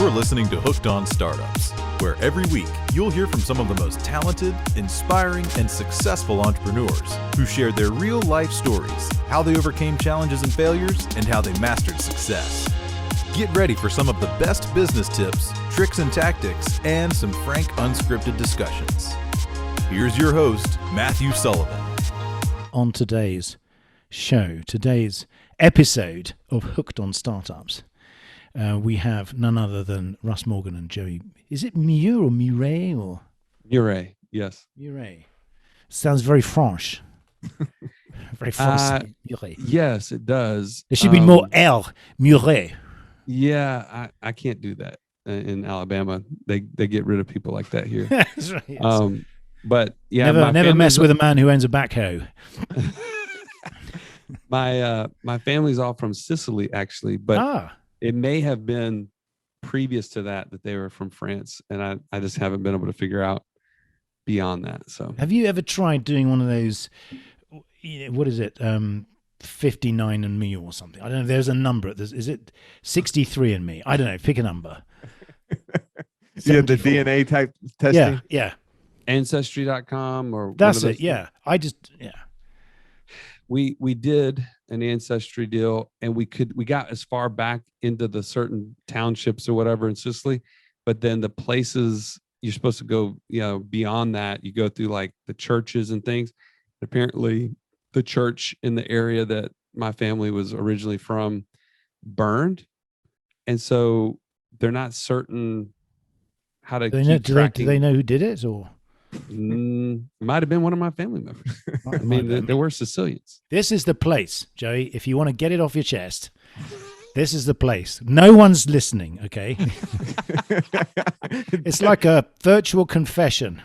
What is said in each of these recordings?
You're listening to Hooked on Startups, where every week you'll hear from some of the most talented, inspiring, and successful entrepreneurs who share their real-life stories, how they overcame challenges and failures, and how they mastered success. Get ready for some of the best business tips, tricks and tactics, and some frank, unscripted discussions. Here's your host, Matthew Sullivan. On today's show, today's episode of Hooked on Startups, we have none other than Russ Morgan and Joey. Is it Mure or Mure or? Mure, yes. Mure. Sounds very French. Very French. Mure. Yes, it does. There should be more L. Mure. Yeah, I can't do that in Alabama. They get rid of people like that here. That's right. Yes. But yeah, never mess with a man who owns a backhoe. My family's all from Sicily, actually, but it may have been previous to that they were from France, and I just haven't been able to figure out beyond that. So, have you ever tried doing one of those? What is it? 59andMe or something? I don't know. There's a number. Is it 63andMe? I don't know. Pick a number. Yeah, the DNA type testing. Yeah. Ancestry.com or that's it. Yeah. We did an ancestry deal, and we got as far back into the certain townships or whatever in Sicily, but then the places you're supposed to go, beyond that, you go through like the churches and things. Apparently the church in the area that my family was originally from burned. And so they're not certain how to keep tracking. Do they know who did it, or? It might have been one of my family members. I mean, there were Sicilians. This is the place, Joey. If you want to get it off your chest, this is the place. No one's listening, okay? It's like a virtual confession.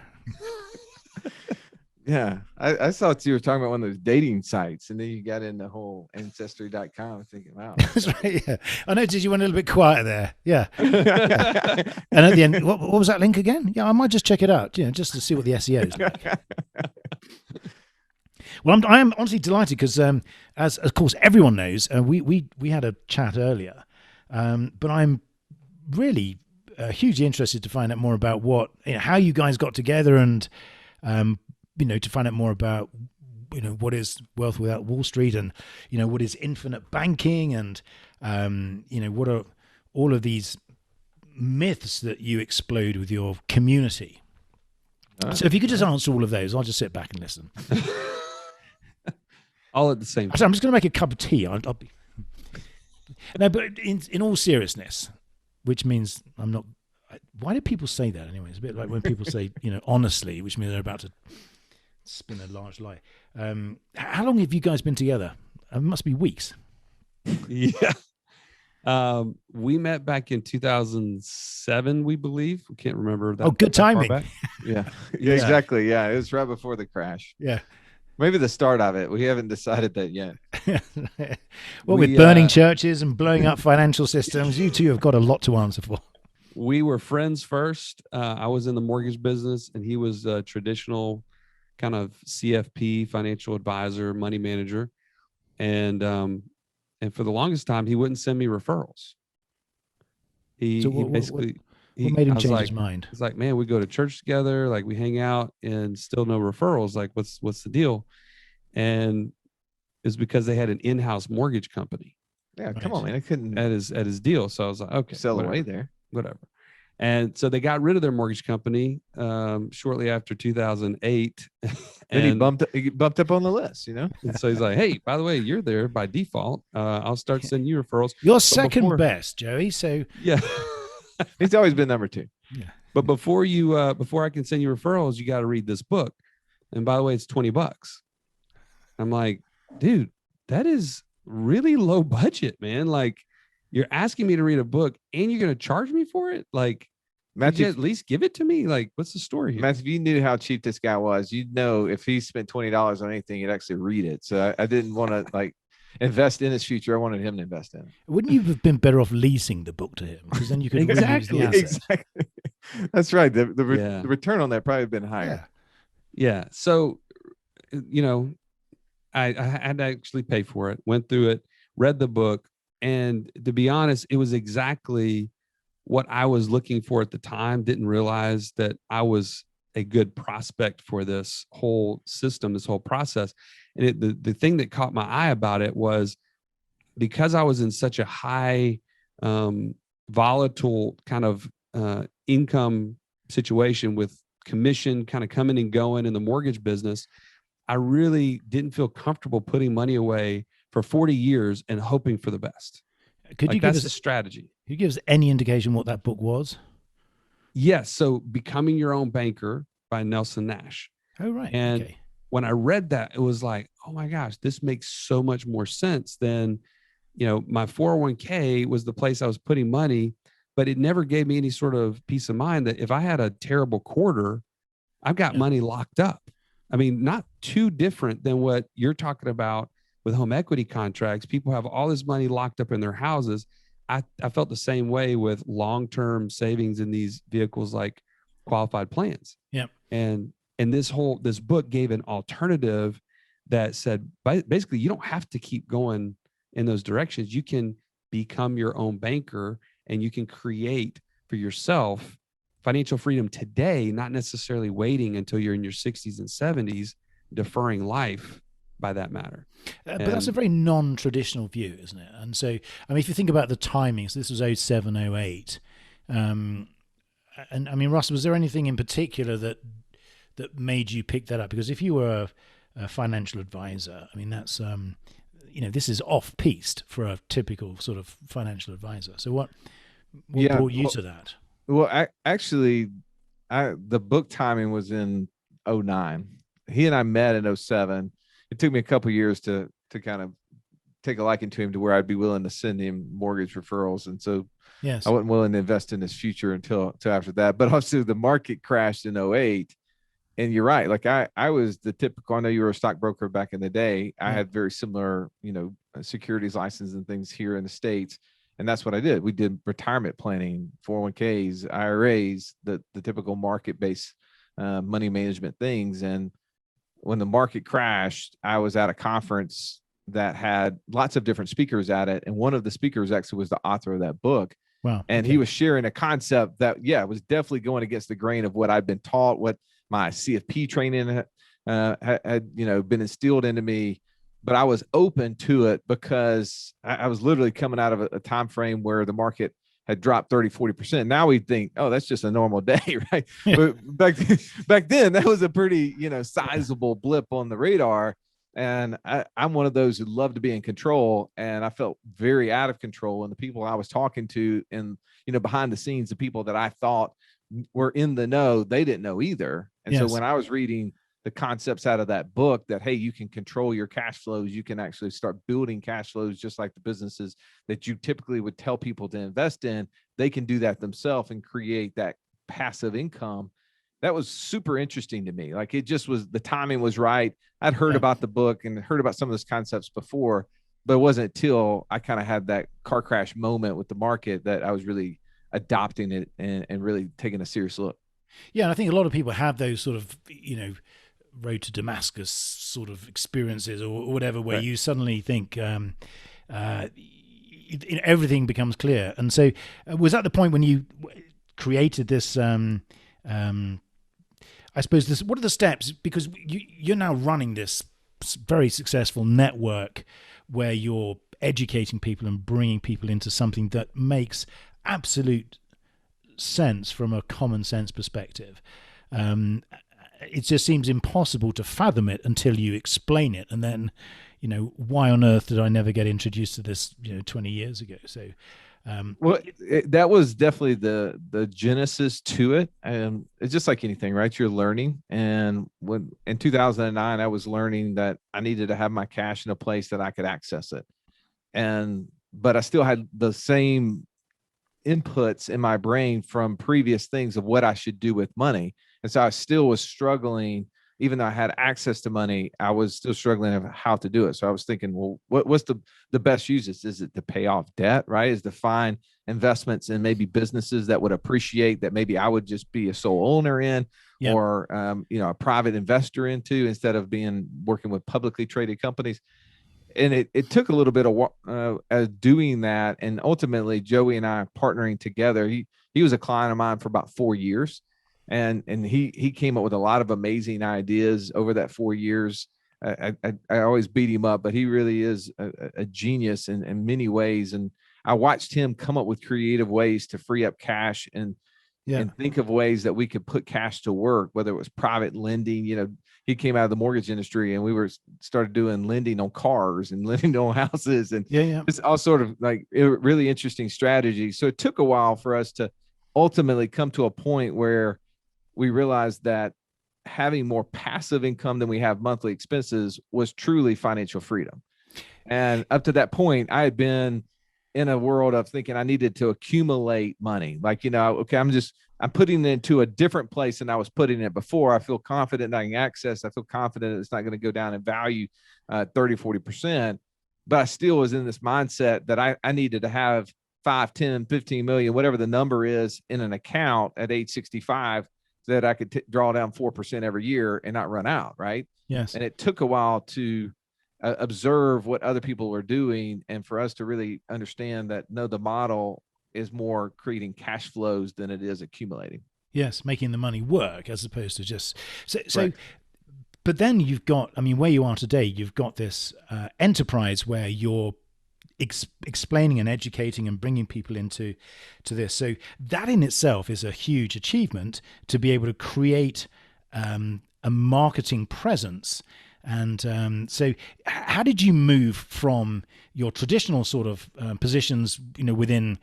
Yeah, I thought you were talking about one of those dating sites, and then you got in the whole ancestry.com thinking, wow. That's right, yeah. I noticed you went a little bit quieter there. Yeah. And at the end, what was that link again? Yeah, I might just check it out, just to see what the SEO is like. Well, I am honestly delighted because, as of course everyone knows, we had a chat earlier, but I'm really hugely interested to find out more about how you guys got together and, to find out more about, what is Wealth Without Wall Street and, what is infinite banking and, what are all of these myths that you explode with your community. So if you could just answer all of those, I'll just sit back and listen. All at the same time. So I'm just going to make a cup of tea. I'll be... No, but in all seriousness, which means I'm not... Why do people say that anyway? It's a bit like when people say, honestly, which means they're about to spin a large lie. How long have you guys been together? It must be weeks. Yeah. We met back in 2007, we believe. We can't remember that. Oh, good timing. Yeah, exactly. Yeah, it was right before the crash. Yeah. Maybe the start of it. We haven't decided that yet. Well, with burning churches and blowing up financial systems, you two have got a lot to answer for. We were friends first. I was in the mortgage business, and he was a traditional kind of CFP, financial advisor, money manager. And for the longest time, he wouldn't send me referrals. He basically... What made him change his mind? It's like, man, we go to church together, like we hang out, and still no referrals. Like, what's the deal? And it's because they had an in-house mortgage company. Yeah, right. Come on, man. I couldn't at his deal. So I was like, okay, sell away there, whatever. And so they got rid of their mortgage company shortly after 2008. And he bumped up on the list, And so he's like, hey, by the way, you're there by default. I'll start sending you referrals. You're second best, Joey. So yeah. He's always been number two. Yeah. But before I can send you referrals, you got to read this book. And by the way, it's $20. I'm like, dude, that is really low budget, man. Like, you're asking me to read a book and you're going to charge me for it? Like, Matthew, at least give it to me. Like, what's the story here? Matthew, if you knew how cheap this guy was, you'd know if he spent $20 on anything, he'd actually read it. So I didn't want to invest in his future. I wanted him to invest in it. Wouldn't you have been better off leasing the book to him? Because then you could exactly. That's right. The return on that probably been higher. Yeah. So, I had to actually pay for it. Went through it, read the book, and to be honest, it was exactly what I was looking for at the time, didn't realize that I was a good prospect for this whole system, this whole process. And the thing that caught my eye about it was because I was in such a high volatile kind of income situation with commission kind of coming and going in the mortgage business, I really didn't feel comfortable putting money away for 40 years and hoping for the best. Could you give us a strategy? Could you give us any indication what that book was? Yes. So Becoming Your Own Banker by Nelson Nash. Oh, right. And okay. when I read that, it was like, oh my gosh, this makes so much more sense than, my 401k was the place I was putting money, but it never gave me any sort of peace of mind that if I had a terrible quarter, I've got money locked up. I mean, not too different than what you're talking about with home equity contracts. People have all this money locked up in their houses. I felt the same way with long-term savings in these vehicles like qualified plans. Yeah. And this book gave an alternative that said, basically, you don't have to keep going in those directions. You can become your own banker and you can create for yourself financial freedom today, not necessarily waiting until you're in your 60s and 70s, deferring life by that matter. But that's a very non-traditional view, isn't it? And so, I mean, if you think about the timings, this was 07, 08. And I mean, Russ, was there anything in particular that made you pick that up? Because if you were a financial advisor, I mean, that's, this is off-piste for a typical sort of financial advisor. So what brought you to that? Well, actually, the book timing was in 09. He and I met in 07. It took me a couple of years to kind of take a liking to him to where I'd be willing to send him mortgage referrals. And so yes, I wasn't willing to invest in his future until after that. But also the market crashed in 08. And you're right. Like I was the typical, I know you were a stockbroker back in the day. I had very similar, securities license and things here in the States. And that's what I did. We did retirement planning, 401ks, IRAs, the typical market-based money management things. And when the market crashed, I was at a conference that had lots of different speakers at it. And one of the speakers actually was the author of that book. Wow. And he was sharing a concept that, was definitely going against the grain of what I'd been taught, what my CFP training had been instilled into me. But I was open to it because I was literally coming out of a time frame where the market had dropped 30-40%. Now we think, oh, that's just a normal day, right? But back then, that was a pretty, sizable blip on the radar. And I'm one of those who love to be in control. And I felt very out of control. And the people I was talking to and, behind the scenes, the people that I thought were in the know, they didn't know either. And so when I was reading the concepts out of that book that, hey, you can control your cash flows, you can actually start building cash flows, just like the businesses that you typically would tell people to invest in, they can do that themselves and create that passive income. That was super interesting to me. Like it just was, the timing was right. I'd heard about the book and heard about some of those concepts before, but it wasn't until I kind of had that car crash moment with the market that I was really adopting it and really taking a serious look. Yeah. And I think a lot of people have those sort of, road to Damascus sort of experiences or whatever, where you suddenly think everything becomes clear. And so was that the point when you created this, I suppose what are the steps? Because you're now running this very successful network where you're educating people and bringing people into something that makes absolute sense from a common sense perspective. It just seems impossible to fathom it until you explain it. And then, why on earth did I never get introduced to this, 20 years ago? So, that was definitely the genesis to it. And it's just like anything, right? You're learning. And when in 2009, I was learning that I needed to have my cash in a place that I could access it. But I still had the same inputs in my brain from previous things of what I should do with money. And so I still was struggling, even though I had access to money, I was still struggling of how to do it. So I was thinking, well, what's the best uses? Is it to pay off debt, right? Is to find investments in maybe businesses that would appreciate that maybe I would just be a sole owner in, or, a private investor into, instead of working with publicly traded companies. and it took a little bit of doing that, and ultimately Joey and I partnering together. He was a client of mine for about 4 years, and he came up with a lot of amazing ideas over that 4 years. I always beat him up, but he really is a genius in many ways. And I watched him come up with creative ways to free up cash and think of ways that we could put cash to work, whether it was private lending. He came out of the mortgage industry, and we started doing lending on cars and lending on houses, and it's all sort of like really interesting strategy. So it took a while for us to ultimately come to a point where we realized that having more passive income than we have monthly expenses was truly financial freedom. And up to that point, I had been in a world of thinking I needed to accumulate money. Like, okay, I'm putting it into a different place than I was putting it before. I feel confident that I can access. I feel confident it's not going to go down in value 30, 40%. But I still was in this mindset that I needed to have 5, 10, 15 million, whatever the number is, in an account at age 65 so that I could draw down 4% every year and not run out. Right. Yes. And it took a while to observe what other people were doing, and for us to really understand that no, the model is more creating cash flows than it is accumulating. Yes, making the money work as opposed to just so. But then you've got, where you are today, you've got this enterprise where you're explaining and educating and bringing people into this. So that in itself is a huge achievement, to be able to create a marketing presence. And so how did you move from your traditional sort of positions, within,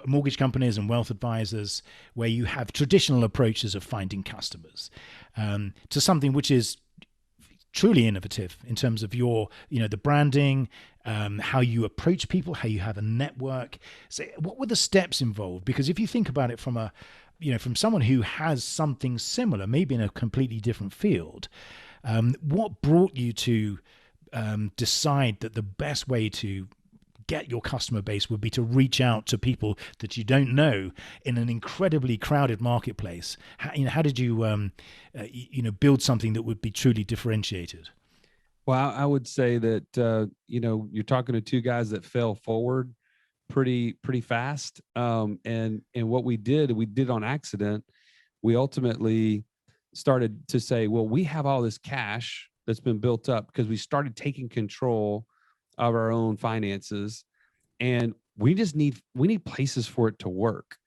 mortgage companies and wealth advisors, where you have traditional approaches of finding customers, to something which is truly innovative in terms of your, the branding, how you approach people, how you have a network? So what were the steps involved? Because if you think about it from from someone who has something similar, maybe in a completely different field, what brought you to decide that the best way to get your customer base would be to reach out to people that you don't know in an incredibly crowded marketplace? How did you, build something that would be truly differentiated? Well, I would say that, you're talking to two guys that fell forward pretty fast. And what we did on accident. We ultimately started to say, well, we have all this cash that's been built up because we started taking control of our own finances, and we need places for it to work.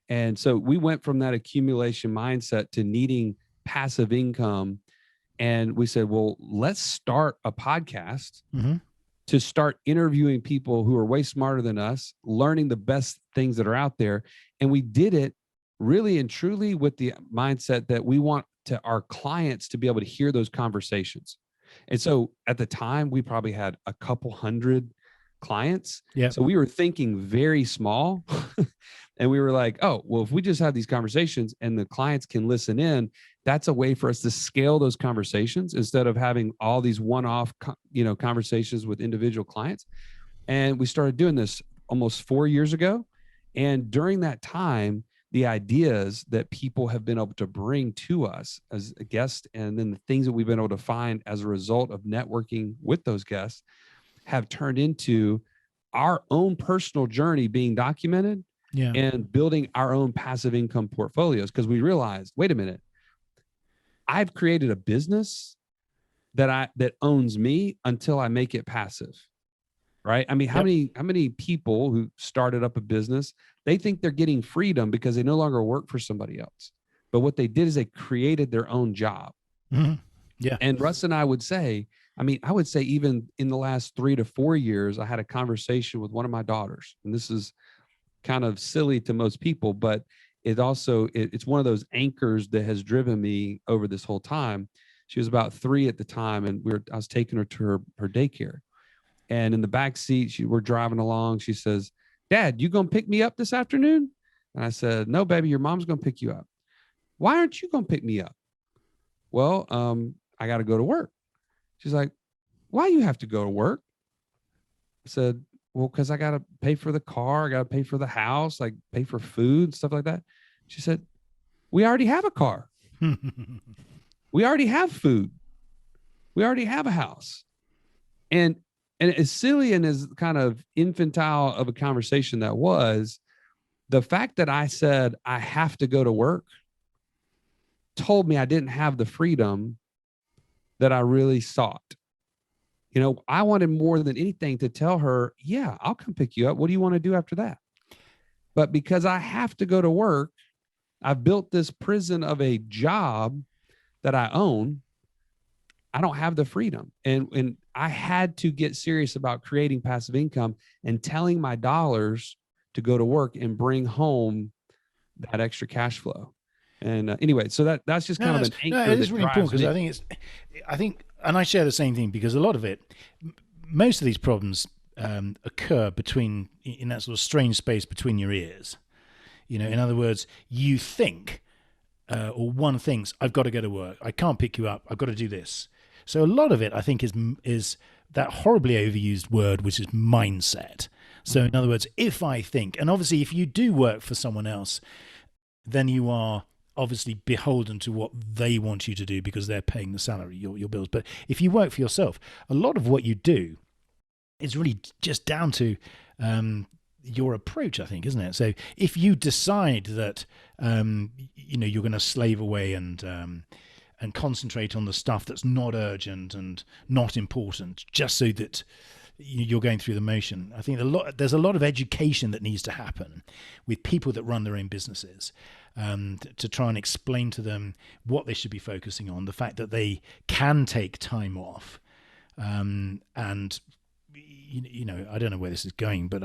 And so we went from that accumulation mindset to needing passive income. And we said, well, let's start a podcast to start interviewing people who are way smarter than us, learning the best things that are out there. And we did it really and truly with the mindset that we want our clients to be able to hear those conversations. And so at the time, we probably had a couple hundred clients. Yeah. So we were thinking very small. And we were like, oh, well, if we just have these conversations and the clients can listen in, that's a way for us to scale those conversations instead of having all these one-off, conversations with individual clients. And we started doing this almost 4 years ago. And during that time, the ideas that people have been able to bring to us as a guest, and then the things that we've been able to find as a result of networking with those guests, have turned into our own personal journey being documented and building our own passive income portfolios. Because we realized, wait a minute, I've created a business that owns me until I make it passive. Right? How many people who started up a business, they think they're getting freedom because they no longer work for somebody else. But what they did is they created their own job. Mm-hmm. Yeah. And Russ and I would say, I would say even in the last 3 to 4 years, I had a conversation with one of my daughters. And this is kind of silly to most people, but it's one of those anchors that has driven me over this whole time. She was about 3 at the time, and I was taking her to her daycare. And in the back seat, we're driving along. She says, "Dad, you going to pick me up this afternoon?" And I said, "No, baby, your mom's going to pick you up." "Why aren't you going to pick me up?" "Well, I got to go to work." She's like, "Why you have to go to work?" I said, "Well, because I got to pay for the car. I got to pay for the house, like pay for food, stuff like that." She said, "We already have a car. We already have food. We already have a house. And as silly and as kind of infantile of a conversation that was, the fact that I said I have to go to work told me I didn't have the freedom that I really sought. You know, I wanted more than anything to tell her, yeah, I'll come pick you up. What do you want to do after that? But because I have to go to work, I've built this prison of a job that I own. I don't have the freedom. And I had to get serious about creating passive income and telling my dollars to go to work and bring home that extra cash flow. And anyway, so that's just kind of an anchor. No, it is really important because I think, and I share the same thing, because a lot of it, most of these problems occur in that sort of strange space between your ears. You know, in other words, you think, or one thinks, I've got to go to work. I can't pick you up. I've got to do this. So a lot of it, I think, is that horribly overused word, which is mindset. So in other words, if I think, and obviously if you do work for someone else, then you are obviously beholden to what they want you to do because they're paying the salary, your bills. But if you work for yourself, a lot of what you do is really just down to your approach, I think, isn't it? So if you decide that you're going to slave away and concentrate on the stuff that's not urgent and not important, just so that you're going through the motion. I think there's a lot of education that needs to happen with people that run their own businesses, to try and explain to them what they should be focusing on, the fact that they can take time off, and I don't know where this is going, but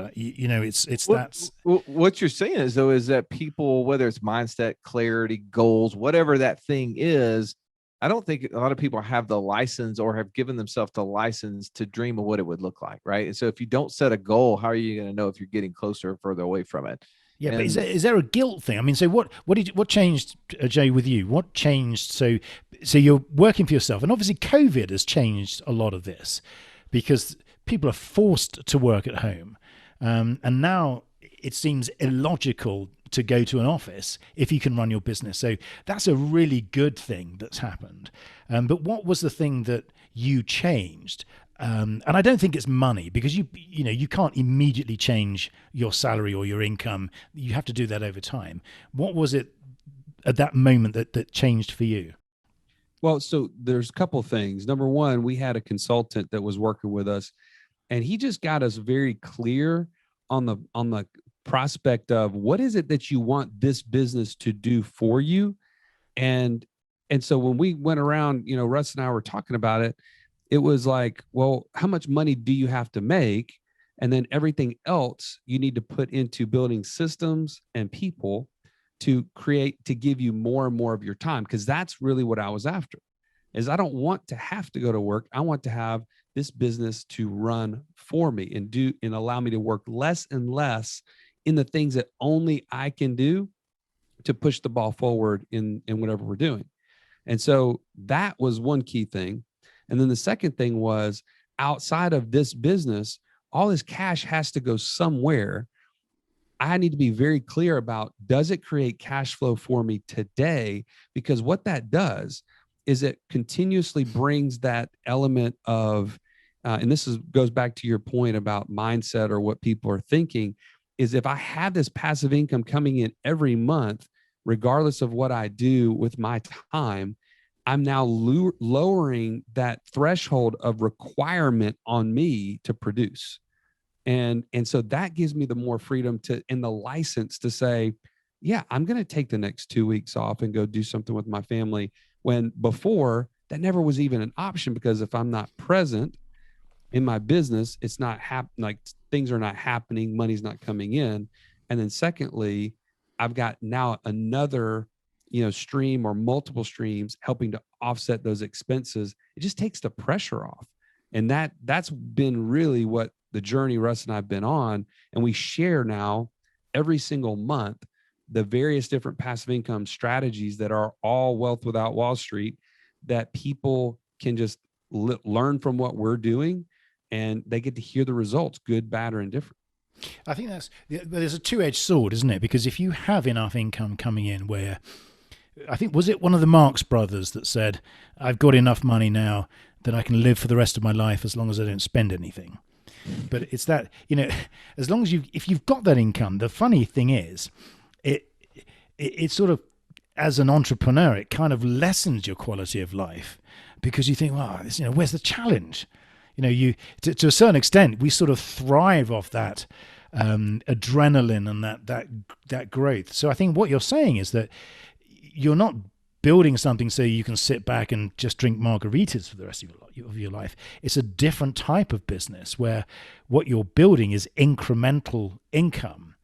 what you're saying is that people, whether it's mindset, clarity, goals, whatever that thing is, I don't think a lot of people have the license or have given themselves the license to dream of what it would look like, right? And so if you don't set a goal, how are you going to know if you're getting closer or further away from it? Yeah, but is there a guilt thing? I mean, so what changed, Jay, with you? What changed? So you're working for yourself, and obviously COVID has changed a lot of this because people are forced to work at home, and now it seems illogical to go to an office if you can run your business. So that's a really good thing that's happened. But what was the thing that you changed? And I don't think it's money, because you can't immediately change your salary or your income. You have to do that over time. What was it at that moment that changed for you? Well, so there's a couple of things. Number one, we had a consultant that was working with us, and he just got us very clear on the prospect of what is it that you want this business to do for you. And so when we went around, Russ and I were talking about it, it was like, well, how much money do you have to make? And then everything else you need to put into building systems and people to give you more and more of your time. Because that's really what I was after, is I don't want to have to go to work. I want to have this business to run for me and allow me to work less and less in the things that only I can do to push the ball forward in whatever we're doing. And so that was one key thing. And then the second thing was, outside of this business, all this cash has to go somewhere. I need to be very clear about, does it create cash flow for me today? Because what that does is it continuously brings that element of, and this goes back to your point about mindset or what people are thinking, is if I have this passive income coming in every month, regardless of what I do with my time, I'm now lowering that threshold of requirement on me to produce. And so that gives me the more freedom and the license to say, yeah, I'm going to take the next 2 weeks off and go do something with my family, when before that never was even an option, because if I'm not present in my business, it's not like things are not happening, money's not coming in. And then secondly, I've got now another, stream or multiple streams helping to offset those expenses. It just takes the pressure off. And that's been really what the journey Russ and I've been on. And we share now every single month the various different passive income strategies that are all Wealth Without Wall Street, that people can just learn from what we're doing, and they get to hear the results, good, bad, or indifferent. I think there's a two-edged sword, isn't it? Because if you have enough income coming in where I think, was it one of the Marx brothers that said, I've got enough money now that I can live for the rest of my life as long as I don't spend anything. But it's that, as long as if you've got that income, the funny thing is, it sort of, as an entrepreneur, it kind of lessens your quality of life, because you think, well, where's the challenge? To a certain extent, we sort of thrive off that adrenaline and that growth. So I think what you're saying is that you're not building something so you can sit back and just drink margaritas for the rest of your life. It's a different type of business where what you're building is incremental income,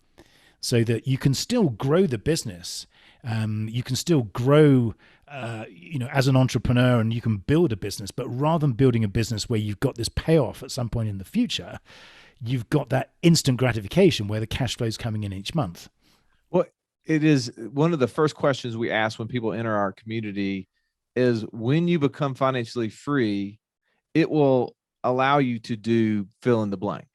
so that you can still grow the business. You can still grow, as an entrepreneur, and you can build a business. But rather than building a business where you've got this payoff at some point in the future, you've got that instant gratification where the cash flow is coming in each month. Well, it is one of the first questions we ask when people enter our community is, when you become financially free, it will allow you to do fill in the blank,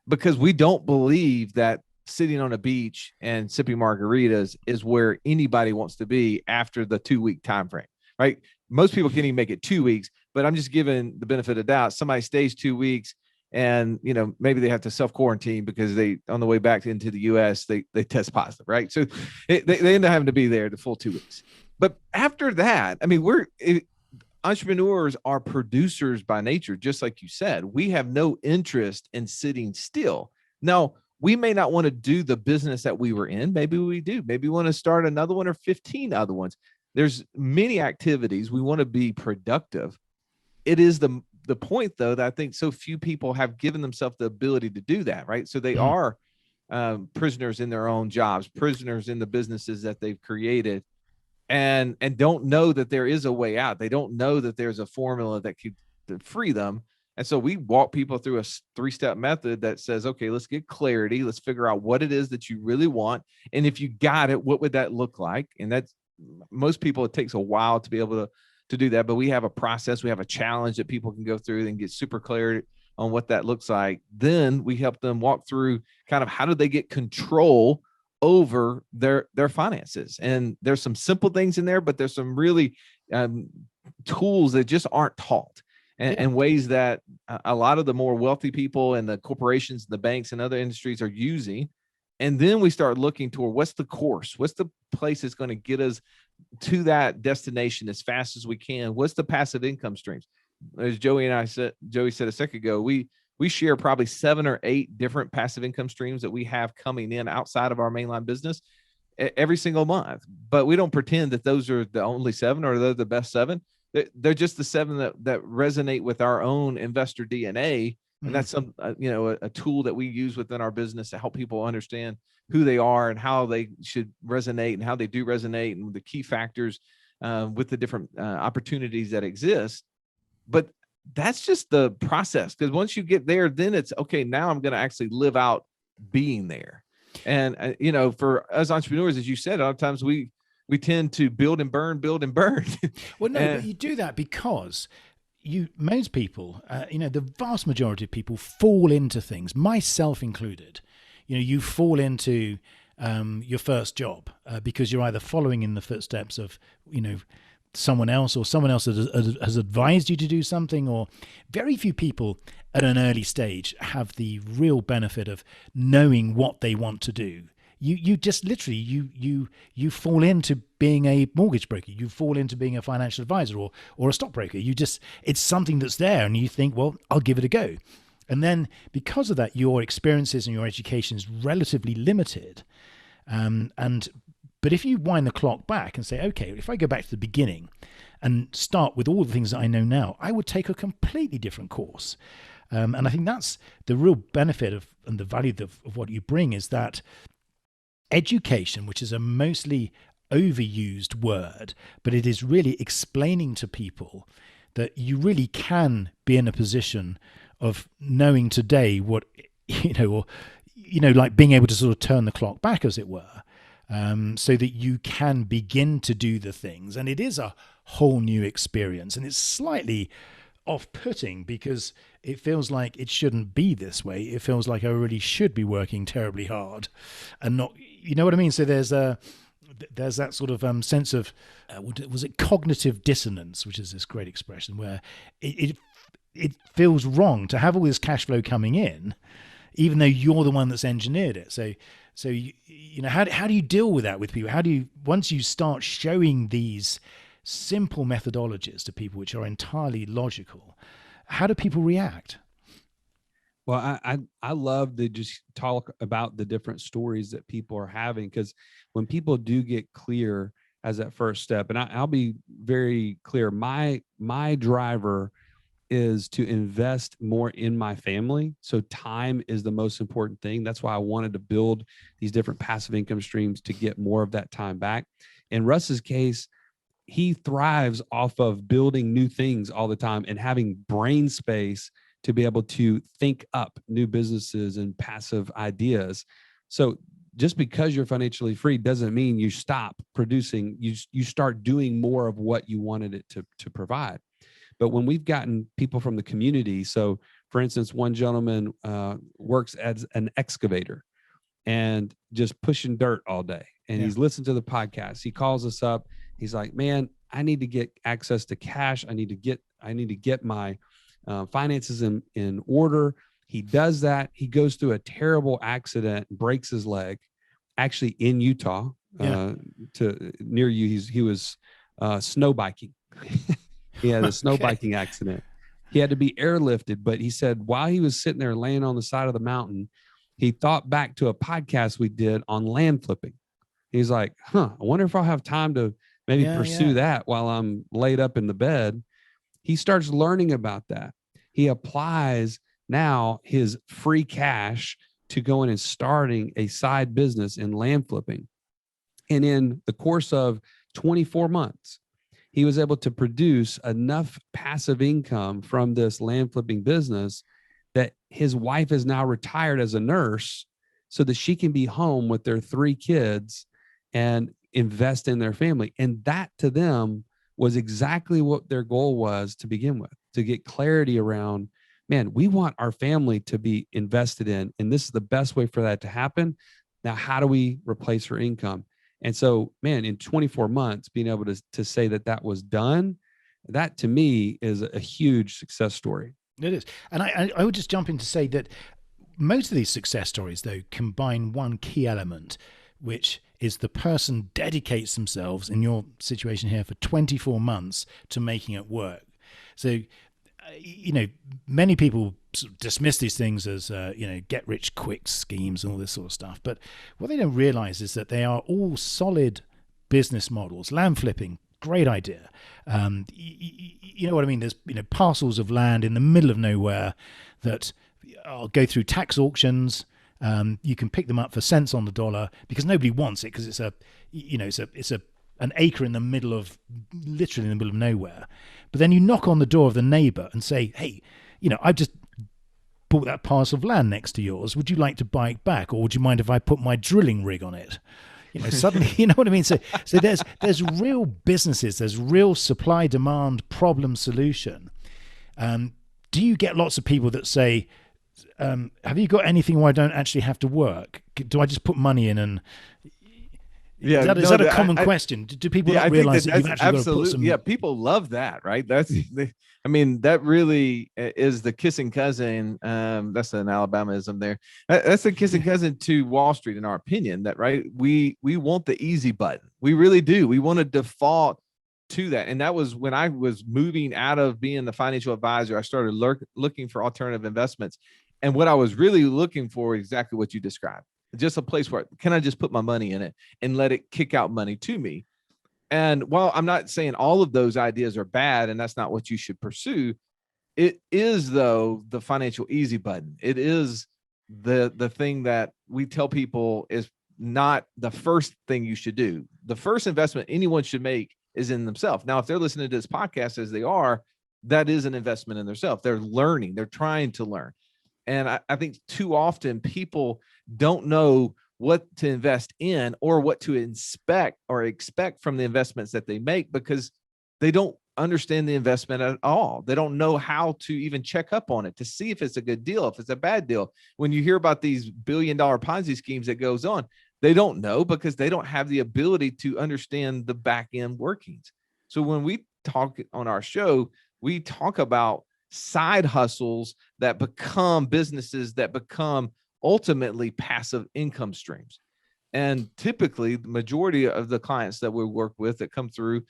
because we don't believe that sitting on a beach and sipping margaritas is where anybody wants to be after the 2-week time frame, right? Most people can't even make it 2 weeks, but I'm just giving the benefit of doubt. Somebody stays 2 weeks and, maybe they have to self-quarantine because they, on the way back into the US, they test positive, right? So they end up having to be there the full 2 weeks. But after that, I mean, entrepreneurs are producers by nature, just like you said. We have no interest in sitting still. Now, we may not want to do the business that we were in. Maybe we do. Maybe we want to start another one or 15 other ones. There's many activities. We want to be productive. It is the point, though, that I think so few people have given themselves the ability to do that, right? So they are prisoners in their own jobs, prisoners in the businesses that they've created, and don't know that there is a way out. They don't know that there's a formula that could free them. And so we walk people through a 3-step method that says, okay, let's get clarity. Let's figure out what it is that you really want. And if you got it, what would that look like? And that's, most people, it takes a while to be able to do that. But we have a process. We have a challenge that people can go through and get super clarity on what that looks like. Then we help them walk through kind of how do they get control over their finances. And there's some simple things in there, but there's some really tools that just aren't taught. And ways that a lot of the more wealthy people and the corporations, the banks and other industries are using. And then we start looking toward what's the course, what's the place that's going to get us to that destination as fast as we can. What's the passive income streams? As Joey said a second ago, we share probably 7 or 8 different passive income streams that we have coming in outside of our mainline business every single month. But we don't pretend that those are the only 7 or they're the best 7. They're just the 7 that resonate with our own investor DNA. And that's a tool that we use within our business to help people understand who they are and how they should resonate and how they do resonate and the key factors with the different opportunities that exist. But that's just the process. Because once you get there, then it's okay. Now I'm going to actually live out being there. And, for us entrepreneurs, as you said, a lot of times we tend to build and burn. Well, no, but you do that because most people, the vast majority of people fall into things, myself included. You fall into your first job because you're either following in the footsteps of, someone else, or someone else has advised you to do something, or very few people at an early stage have the real benefit of knowing what they want to do. You just literally, you fall into being a mortgage broker. You fall into being a financial advisor or a stockbroker. It's something that's there and you think, well, I'll give it a go. And then because of that, your experiences and your education is relatively limited. But if you wind the clock back and say, okay, if I go back to the beginning and start with all the things that I know now, I would take a completely different course. And I think that's the real benefit and the value of what you bring, is that education, which is a mostly overused word, but it is really explaining to people that you really can be in a position of knowing today what, like being able to sort of turn the clock back, as it were, so that you can begin to do the things. And it is a whole new experience, and it's slightly off-putting because it feels like it shouldn't be this way. It feels like I really should be working terribly hard and not, you know what I mean? So there's there's that sort of sense of was it cognitive dissonance, which is this great expression where it feels wrong to have all this cash flow coming in, even though you're the one that's engineered it. So you know, how do you deal with that with people? How do you, once you start showing these simple methodologies to people which are entirely logical, how do people react? Well, I love to just talk about the different stories that people are having, because when people do get clear as that first step, and I'll be very clear, my driver is to invest more in my family. So time is the most important thing. That's why I wanted to build these different passive income streams to get more of that time back. In Russ's case, he thrives off of building new things all the time and having brain space to be able to think up new businesses and passive ideas. So just because you're financially free doesn't mean you stop producing. You start doing more of what you wanted it to provide. But when we've gotten people from the community, so for instance, one gentleman works as an excavator and just pushing dirt all day. And he's listened to the podcast. He calls us up. He's like, man, I need to get access to cash. I need to get my finances in order. He does that. He goes through a terrible accident, breaks his leg, actually in Utah, to near you. He was snow biking. He had a snow biking accident. He had to be airlifted, but he said while he was sitting there laying on the side of the mountain, he thought back to a podcast we did on land flipping. He's like, I wonder if I'll have time to maybe pursue that while I'm laid up in the bed. He starts learning about that. He applies now his free cash to going and starting a side business in land flipping. And in the course of 24 months, he was able to produce enough passive income from this land flipping business that his wife is now retired as a nurse so that she can be home with their 3 kids and invest in their family. And that to them was exactly what their goal was to begin with, to get clarity around, man, we want our family to be invested in, and this is the best way for that to happen. Now, how do we replace her income? And so, man, in 24 months, being able to say that was done, that to me is a huge success story. It is. And I would just jump in to say that most of these success stories, though, combine one key element, which is the person dedicates themselves, in your situation here, for 24 months to making it work. So, you know, many people sort of dismiss these things as, get rich quick schemes and all this sort of stuff. But what they don't realize is that they are all solid business models. Land flipping, great idea. You know what I mean? There's, parcels of land in the middle of nowhere that I'll go through tax auctions. You can pick them up for cents on the dollar because nobody wants it, because it's an acre in the middle of, literally in the middle of nowhere. But then you knock on the door of the neighbor and say, hey, I've just bought that parcel of land next to yours. Would you like to buy it back? Or would you mind if I put my drilling rig on it? Suddenly, you know what I mean? So there's real businesses, there's real supply, demand, problem, solution. Do you get lots of people that say, have you got anything where I don't actually have to work? Do I just put money in and... Yeah, is that a common question? Do people not realize that you've actually got to put some... Yeah, people love that, right? That really is the kissing cousin. That's an Alabamaism there. That's the kissing cousin to Wall Street, in our opinion. That right? We want the easy button. We really do. We want to default to that. And that was when I was moving out of being the financial advisor. I started looking for alternative investments, and what I was really looking for is exactly what you described. Just a place where can I just put my money in it and let it kick out money to me? And while I'm not saying all of those ideas are bad and that's not what you should pursue, it is, though, the financial easy button. It is the thing that we tell people is not the first thing you should do. The first investment anyone should make is in themselves. Now, if they're listening to this podcast as they are, that is an investment in themselves. They're learning. They're trying to learn. And I think too often people don't know what to invest in or what to expect from the investments that they make, because they don't understand the investment at all. They don't know how to even check up on it to see if it's a good deal, if it's a bad deal. When you hear about these $1 billion Ponzi schemes that goes on, They don't know because they don't have the ability to understand the back end workings. So when we talk on our show, we talk about side hustles that become businesses that become ultimately passive income streams. And typically the majority of the clients that we work with that come through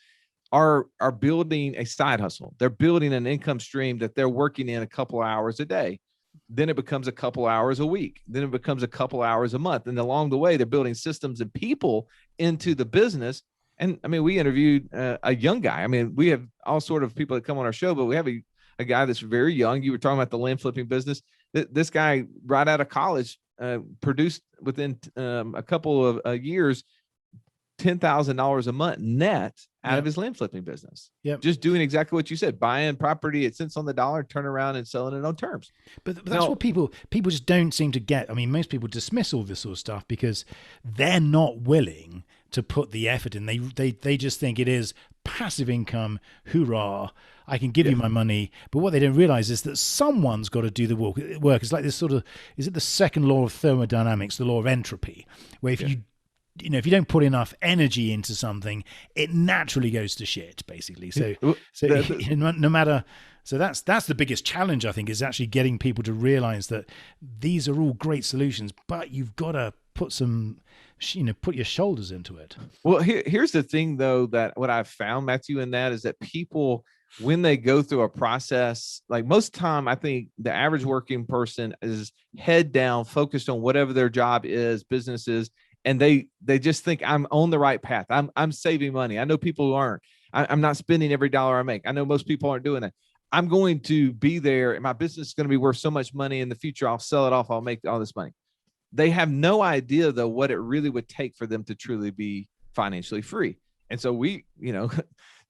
are building a side hustle. They're building an income stream that they're working in a couple of hours a day. Then it becomes a couple hours a week. Then it becomes a couple hours a month. And along the way, they're building systems and people into the business. And I mean, we interviewed a young guy. I mean, we have all sort of people that come on our show, but we have a guy that's very young. You were talking about the land flipping business. This guy right out of college produced within a couple of years, $10,000 a month net out of his land flipping business. Yeah. Just doing exactly what you said, buying property at cents on the dollar, turn around and selling it on terms. But that's what people just don't seem to get. I mean, most people dismiss all this sort of stuff because they're not willing to put the effort in. They just think it is passive income. Hoorah. I can give you my money. But what they don't realize is that someone's got to do the work. It's like this sort of, is it the second law of thermodynamics, the law of entropy, where if if you don't put enough energy into something, it naturally goes to shit, basically. So no matter, so that's the biggest challenge, I think, is actually getting people to realize that these are all great solutions, but you've got to put put your shoulders into it. Well, here's the thing, though, that what I've found, Matthew, in that is that people, when they go through a process, like most time, I think the average working person is head down, focused on whatever their job is, business is, and they just think I'm on the right path. I'm saving money. I know people who aren't. I'm not spending every dollar I make. I know most people aren't doing that. I'm going to be there, and my business is going to be worth so much money in the future. I'll sell it off. I'll make all this money. They have no idea, though, what it really would take for them to truly be financially free. And so we,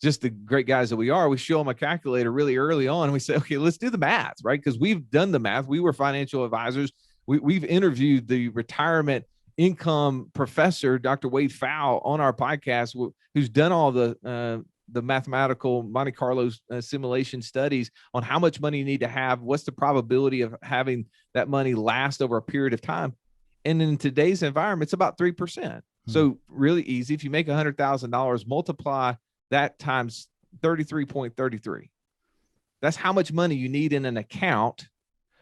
just the great guys that we are, we show them a calculator really early on, and we say, okay, let's do the math, right? Because we've done the math. We were financial advisors. We've interviewed the retirement income professor, Dr. Wade Fowle, on our podcast, who's done all the mathematical Monte Carlo simulation studies on how much money you need to have, what's the probability of having that money last over a period of time. And in today's environment, it's about 3%. So really easy. If you make $100,000, multiply that times 33.33. That's how much money you need in an account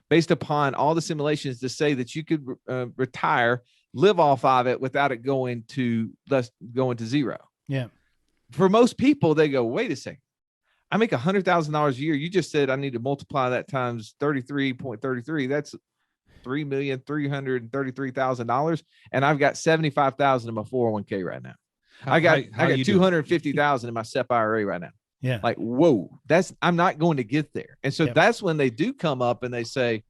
based upon all the simulations to say that you could retire, live off of it without it going to zero. Yeah. For most people, they go, wait a second, I make $100,000 a year. You just said I need to multiply that times 33.33. That's $3,333,000. And I've got $75,000 in my 401k right now. I got $250,000 in my SEP IRA right now. Yeah. Like, whoa, I'm not going to get there. And so that's when they do come up and they say,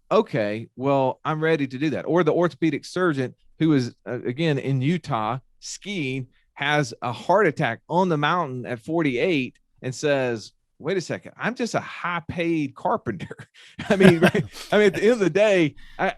okay, well, I'm ready to do that. Or the orthopedic surgeon who is, again, in Utah skiing, has a heart attack on the mountain at 48 and says, wait a second, I'm just a high paid carpenter. I mean, at the end of the day, I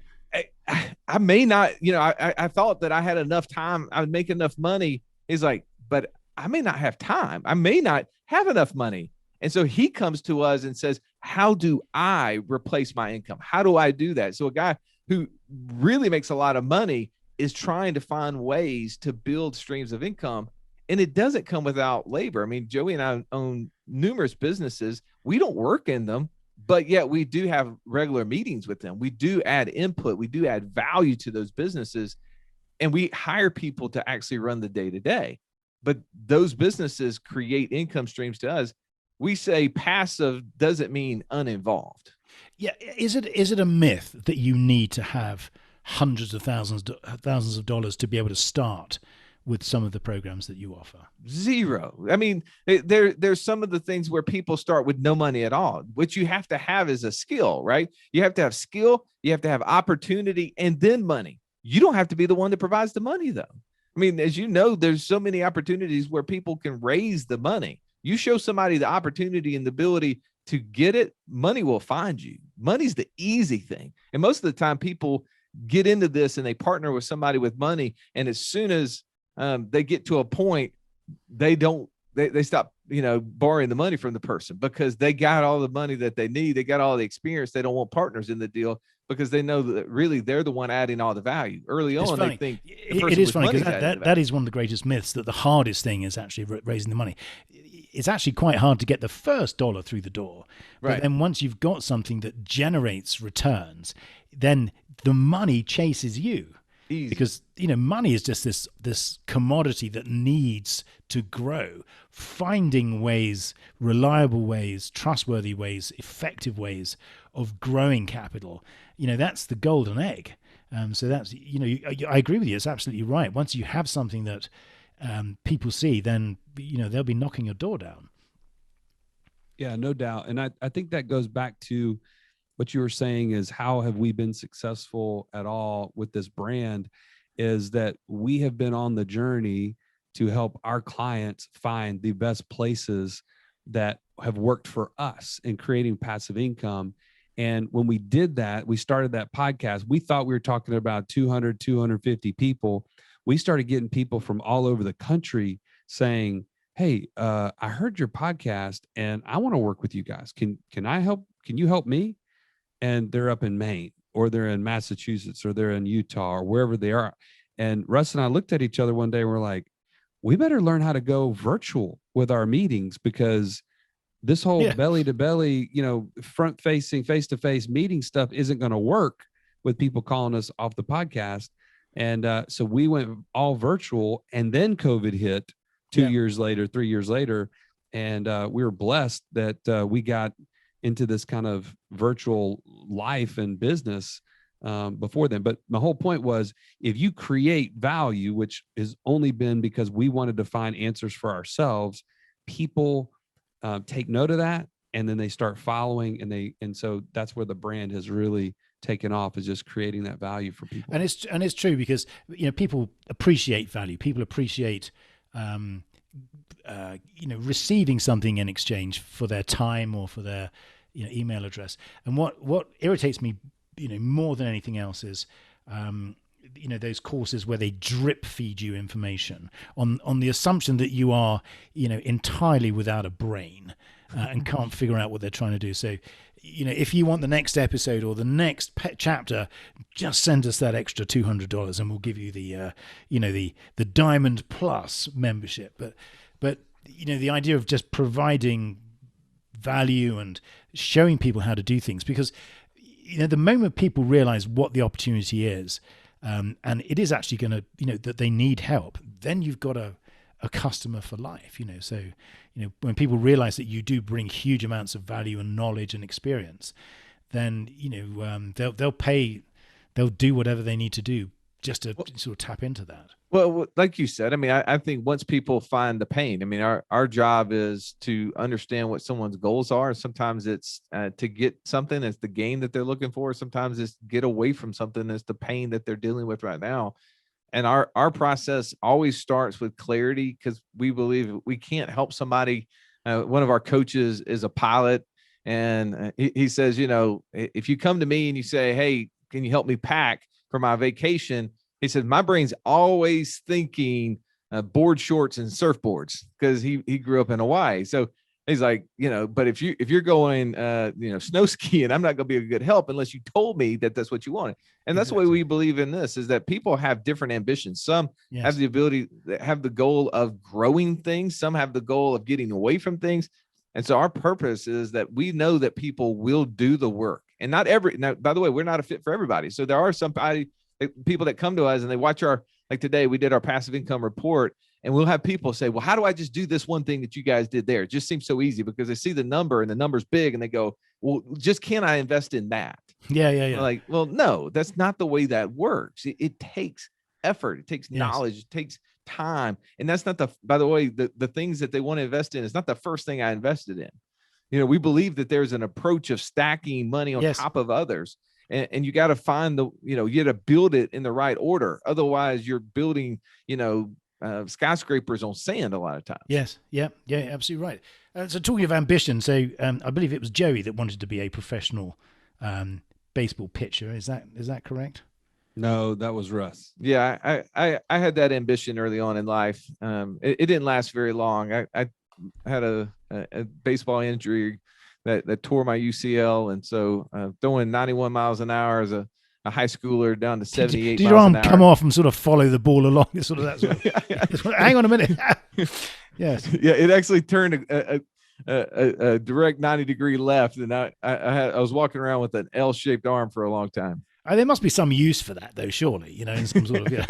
may not, I thought that I had enough time. I would make enough money. He's like, but I may not have time. I may not have enough money. And so he comes to us and says, how do I replace my income? How do I do that? So a guy who really makes a lot of money is trying to find ways to build streams of income. And it doesn't come without labor. I mean, Joey and I own numerous businesses. We don't work in them, but yet we do have regular meetings with them. We do add input. We do add value to those businesses. And we hire people to actually run the day-to-day. But those businesses create income streams to us. We say passive doesn't mean uninvolved. Yeah. Is it a myth that you need to have hundreds of thousands of dollars to be able to start with some of the programs that you offer? Zero. I mean, there's some of the things where people start with no money at all. What you have to have is a skill, right? You have to have skill, you have to have opportunity, and then money. You don't have to be the one that provides the money, though. I mean, as you know, there's so many opportunities where people can raise the money. You show somebody the opportunity and the ability to get it, money will find you. Money's the easy thing. And most of the time people get into this and they partner with somebody with money. And as soon as they get to a point, they stop, borrowing the money from the person because they got all the money that they need. They got all the experience. They don't want partners in the deal because they know that really they're the one adding all the value. Early It's on, funny. they think It is funny because that is one of the greatest myths, that the hardest thing is actually raising the money. It's actually quite hard to get the first dollar through the door. But Right. then once you've got something that generates returns, then the money chases you. Easy. Because money is just this commodity that needs to grow. Finding ways, reliable ways, trustworthy ways, effective ways of growing capital, that's the golden egg. So that's I agree with you. It's absolutely right. Once you have something that people see, then they'll be knocking your door down. Yeah, no doubt. And I think that goes back to what you were saying, is how have we been successful at all with this brand, is that we have been on the journey to help our clients find the best places that have worked for us in creating passive income. And when we did that, we started that podcast. We thought we were talking about 200, 250 people. We started getting people from all over the country saying, hey, I heard your podcast and I want to work with you guys. Can I help? Can you help me? And they're up in Maine, or they're in Massachusetts, or they're in Utah, or wherever they are. And Russ and I looked at each other one day and we're like, we better learn how to go virtual with our meetings, because this whole belly to belly, front facing, face to face meeting stuff isn't going to work with people calling us off the podcast. And so we went all virtual, and then COVID hit 3 years later. And we were blessed that we got into this kind of virtual life and business before then. But my whole point was, if you create value, which has only been because we wanted to find answers for ourselves, people take note of that, and then they start following, and so that's where the brand has really taken off, is just creating that value for people. And it's true, because people appreciate value. People appreciate receiving something in exchange for their time or for their email address. And what irritates me more than anything else is those courses where they drip feed you information on the assumption that you are entirely without a brain and can't figure out what they're trying to do. So if you want the next episode or the next chapter, just send us that extra $200 and we'll give you the Diamond Plus membership. But the idea of just providing value and showing people how to do things, because the moment people realize what the opportunity is, and it is actually going to that they need help, then you've got a customer for life. So when people realize that you do bring huge amounts of value and knowledge and experience, then they'll do whatever they need to do just to sort of tap into that. Well, like you said, I think once people find the pain, our job is to understand what someone's goals are. Sometimes it's to get something, it's the gain that they're looking for. Sometimes it's get away from something that's the pain that they're dealing with right now. And our process always starts with clarity, because we believe we can't help somebody. One of our coaches is a pilot, and he says, if you come to me and you say, hey, can you help me pack for my vacation? He said, my brain's always thinking board shorts and surfboards, because he grew up in Hawaii. So he's like, but if you're going, snow skiing, I'm not going to be a good help unless you told me that that's what you wanted. And that's the way we believe in this, is that people have different ambitions. Some have the ability, have the goal of growing things. Some have the goal of getting away from things. And so our purpose is that we know that people will do the work, and now, by the way, we're not a fit for everybody. So there are some people that come to us and they watch like today, we did our passive income report, and we'll have people say, well, how do I just do this one thing that you guys did there? It just seems so easy, because they see the number and the number's big, and they go, well, just can I invest in that? Yeah. Like, well, no, that's not the way that works. It takes effort. It takes knowledge. It takes time. And that's not by the way, the things that they want to invest in is not the first thing I invested in. We believe that there's an approach of stacking money on top of others. And you got to find you got to build it in the right order. Otherwise you're building, skyscrapers on sand a lot of times. Yes. Yeah, absolutely right. So talking of ambition, so I believe it was Joey that wanted to be a professional baseball pitcher. Is that correct? No, that was Russ. Yeah, I had that ambition early on in life. It didn't last very long. I had a baseball injury that tore my UCL, and so throwing 91 miles an hour as a high schooler down to 78 Did your miles arm an hour. come off and sort of follow the ball along? Sort of that sort of, hang on a minute. Yes. Yeah, it actually turned a direct 90-degree left, and I was walking around with an L-shaped arm for a long time. There must be some use for that, though, surely. You know, in some sort of.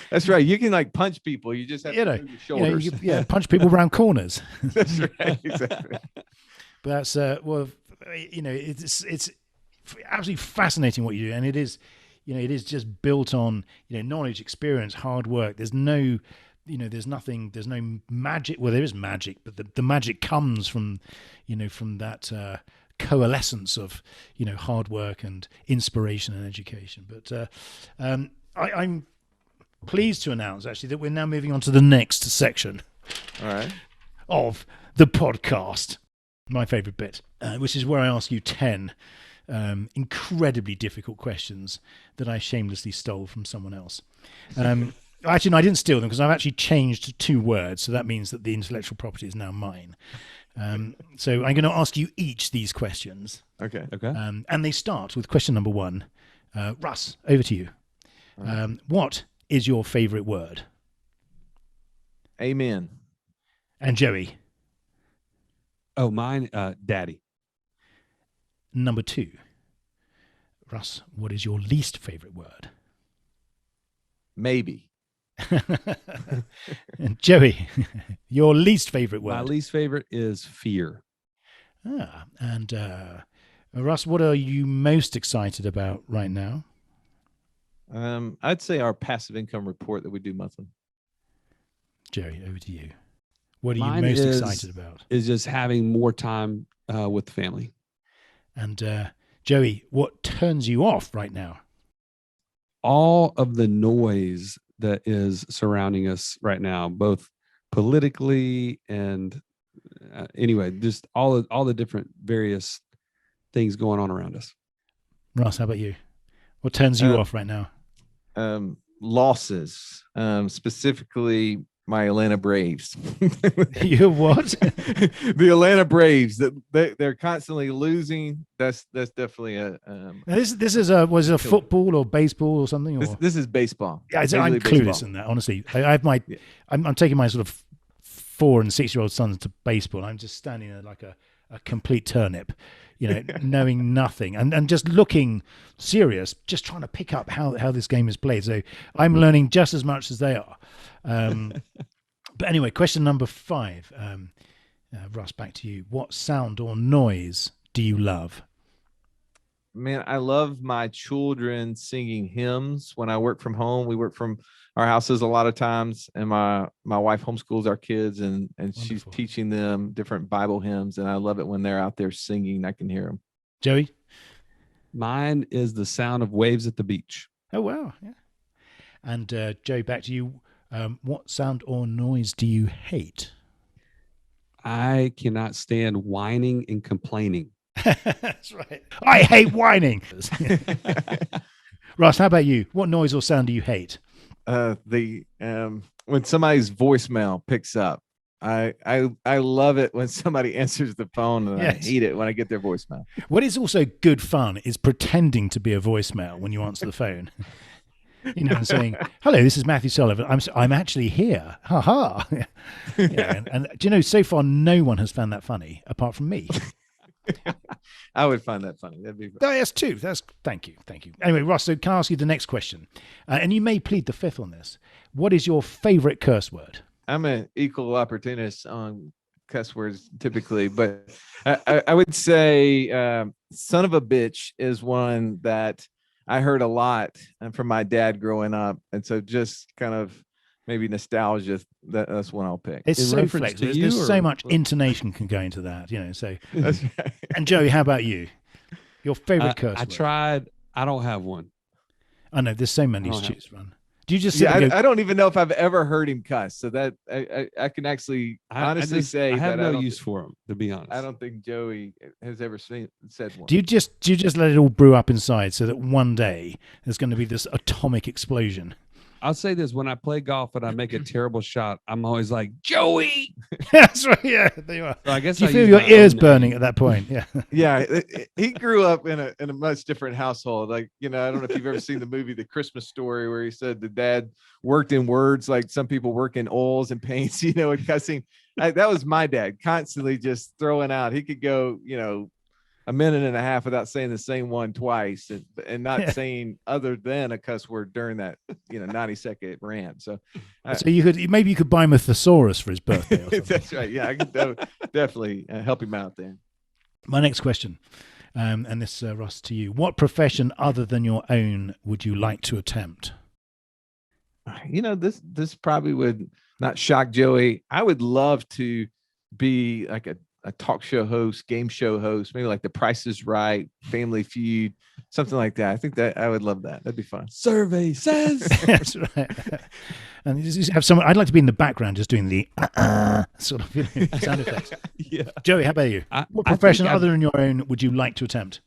That's right. You can like punch people. You just have to move your shoulders. Punch people around corners. That's right. Exactly. But that's it's absolutely fascinating what you do, and it is just built on knowledge, experience, hard work. There's no there's no magic. Well, there is magic, but the magic comes from from that coalescence of hard work and inspiration and education. But I'm pleased to announce actually that we're now moving on to the next section. All right. Of the podcast, my favorite bit, which is where I ask you 10 incredibly difficult questions that I shamelessly stole from someone else. Actually, no, I didn't steal them because I've actually changed 2 words, so that means that the intellectual property is now mine. So I'm going to ask you each these questions. Okay. And they start with question number 1. Russ, over to you. What is your favorite word? Amen. And Joey? Oh, mine, daddy. Number 2. Russ, what is your least favorite word? Maybe. And Joey, your least favorite word? My least favorite is fear. And Russ, what are you most excited about right now? I'd say our passive income report that we do monthly. Joey, over to you. What are Mine you most excited about? Is just having more time with the family. And Joey, what turns you off right now? All of the noise that is surrounding us right now, both politically and anyway, just all the different various things going on around us. Ross, how about you? What turns you off right now? Losses, specifically my Atlanta Braves. You what? The Atlanta Braves, that they're constantly losing. That's definitely a. Was it football or baseball or something? Or? This is baseball. Yeah, I'm clueless in that. Honestly, I have I'm taking my sort of 4 and 6-year-old sons to baseball. I'm just standing there like a complete turnip, knowing nothing and just looking serious, just trying to pick up how this game is played. So I'm learning just as much as they are. But anyway, question number 5. Russ, back to you. What sound or noise do you love? Man, I love my children singing hymns when I work from home. We work from our houses a lot of times, and my wife homeschools our kids, and she's teaching them different Bible hymns, and I love it when they're out there singing. I can hear them. Joey? Mine is the sound of waves at the beach. Oh, wow. Yeah. And Joey, back to you. What sound or noise do you hate? I cannot stand whining and complaining. That's right. I hate whining. Ross, how about you? What noise or sound do you hate? When somebody's voicemail picks up. I love it when somebody answers the phone, and yes. I hate it when I get their voicemail. What is also good fun is pretending to be a voicemail when you answer the phone. And saying, "Hello, this is Matthew Sullivan. I'm actually here." Ha ha. And do you know, so far no one has found that funny apart from me. I would find that funny. That'd be fun. Oh, yes, too. Thank you. Anyway, Ross, so can I ask you the next question? And you may plead the 5th on this. What is your favorite curse word? I'm an equal opportunist on cuss words typically, but I would say "son of a bitch" is one that I heard a lot from my dad growing up, and so just kind of maybe nostalgia. That's one I'll pick. It's so flexible. There's so much intonation can go into that, So, that's right. And Joey, how about you? Your favorite curse word? I tried. I don't have one. I know there's so many to choose from. Do you just? I don't even know if I've ever heard him cuss. So that I can actually honestly say I have no use for him. To be honest, I don't think Joey has ever said one. Do you just let it all brew up inside so that one day there's going to be this atomic explosion? I'll say this: when I play golf and I make a terrible shot, I'm always like, Joey. That's right. Yeah, there you are. So I guess Do you I feel use your my ears own burning name. at that point? Yeah. Yeah, he grew up in a much different household. Like, I don't know if you've ever seen the movie The Christmas Story, where he said the dad worked in words like some people work in oils and paints, and cussing. That was my dad, constantly just throwing out. He could go, a minute and a half without saying the same one twice, and not saying other than a cuss word during that 90-second rant. So So you could buy him a thesaurus for his birthday. Or something. that's right. Yeah, I could definitely help him out there. My next question, and this, Russ, to you. What profession other than your own would you like to attempt? This probably would not shock Joey. I would love to be like a talk show host, game show host, maybe like The Price is Right, Family Feud, something like that. I think that I would love that. That'd be fun. Survey says. That's right. And you just have someone. I'd like to be in the background, just doing the sort of sound effects. Yeah. Joey, how about you? What profession other than your own would you like to attempt?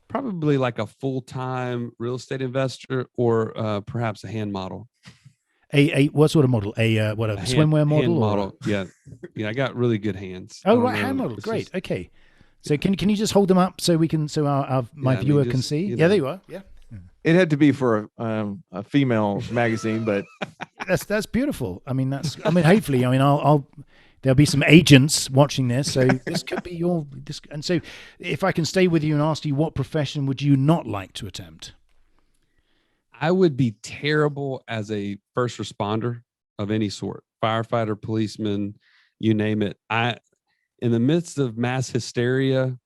Probably like a full-time real estate investor, or perhaps a hand model. A what sort of model? A swimwear model? Hand or? model. Yeah. I got really good hands. Oh, right, hand model. Great. Okay. So can you just hold them up so we can my viewer can see? Yeah, there you are. Yeah. It had to be for a female magazine, but That's beautiful. Hopefully, there'll be some agents watching this, so this could be this. And so, if I can stay with you and ask you, what profession would you not like to attempt? I would be terrible as a first responder of any sort, firefighter, policeman, you name it. In the midst of mass hysteria,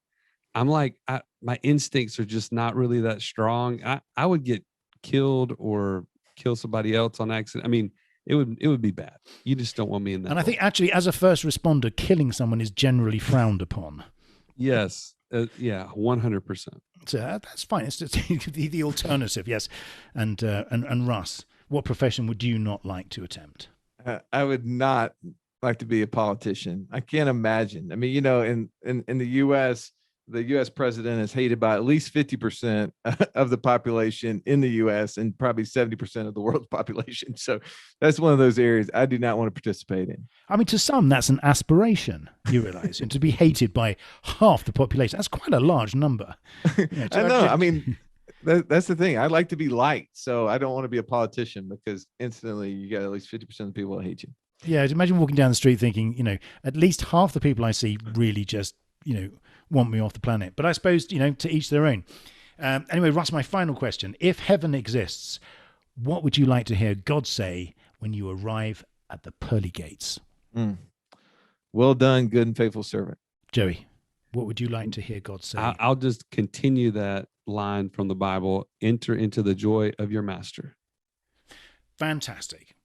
I'm like, my instincts are just not really that strong. I would get killed or kill somebody else on accident. It would be bad. You just don't want me in that. And I think actually, as a first responder, killing someone is generally frowned upon. Yes. Yeah, 100%. So that's fine. It's just the alternative, yes. And Russ, what profession would you not like to attempt? I would not like to be a politician. I can't imagine. In the U.S., the U.S. president is hated by at least 50% of the population in the U.S. and probably 70% of the world's population. So that's one of those areas I do not want to participate in. To some, that's an aspiration, you realize, and to be hated by half the population. That's quite a large number. I know. That's the thing. I'd like to be liked, so I don't want to be a politician, because instantly you got at least 50% of the people that hate you. Yeah, imagine walking down the street thinking, at least half the people I see really just, want me off the planet. But I suppose, to each their own. Anyway, Russ, my final question. If heaven exists, what would you like to hear God say when you arrive at the pearly gates? Well done, good and faithful servant. Joey, what would you like to hear God say? I'll just continue that line from the Bible. Enter into the joy of your master. Fantastic.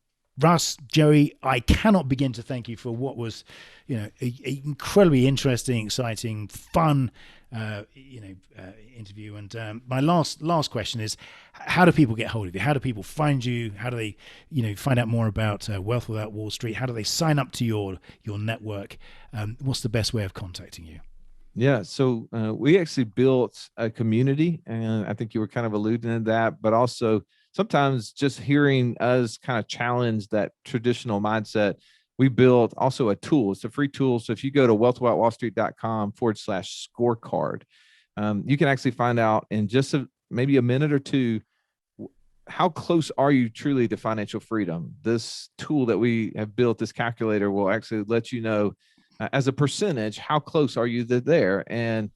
Russ, Joey, I cannot begin to thank you for what was, an incredibly interesting, exciting, fun, interview. And my last question is, how do people get hold of you? How do people find you? How do they, find out more about Wealth Without Wall Street? How do they sign up to your network? What's the best way of contacting you? Yeah, so we actually built a community, and I think you were kind of alluding to that, but also sometimes just hearing us kind of challenge that traditional mindset, we built also a tool. It's a free tool. So if you go to wealthwithoutwallstreet.com/scorecard, you can actually find out in just maybe a minute or two, how close are you truly to financial freedom? This tool that we have built, this calculator, will actually let you know as a percentage, how close are you there? And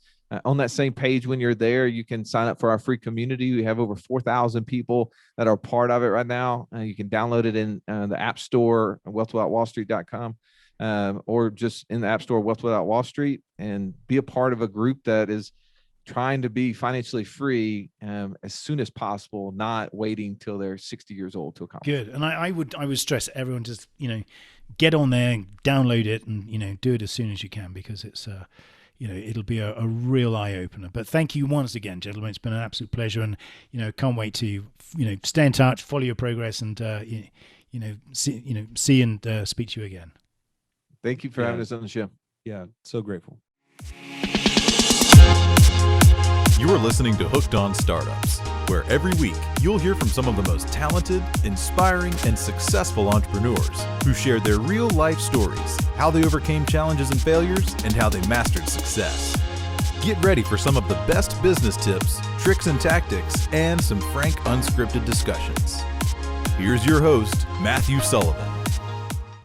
on that same page, when you're there, you can sign up for our free community. We have over 4,000 people that are part of it right now. You can download it in the App Store, wealthwithoutwallstreet.com, or just in the App Store, Wealth Without Wall Street, and be a part of a group that is trying to be financially free as soon as possible, not waiting till they're 60 years old to accomplish. Good. And I would stress everyone just, get on there and download it and, do it as soon as you can, because it's, it'll be a real eye opener. But thank you once again, gentlemen. It's been an absolute pleasure, and can't wait to stay in touch, follow your progress, and see and speak to you again. Thank you for having us on the show. Yeah, so grateful. You're You're listening to Hooked on Startups, where every week you'll hear from some of the most talented, inspiring, and successful entrepreneurs who shared their real-life stories, how they overcame challenges and failures, and how they mastered success. Get ready for some of the best business tips, tricks and tactics, and some frank, unscripted discussions. Here's your host, Matthew Sullivan.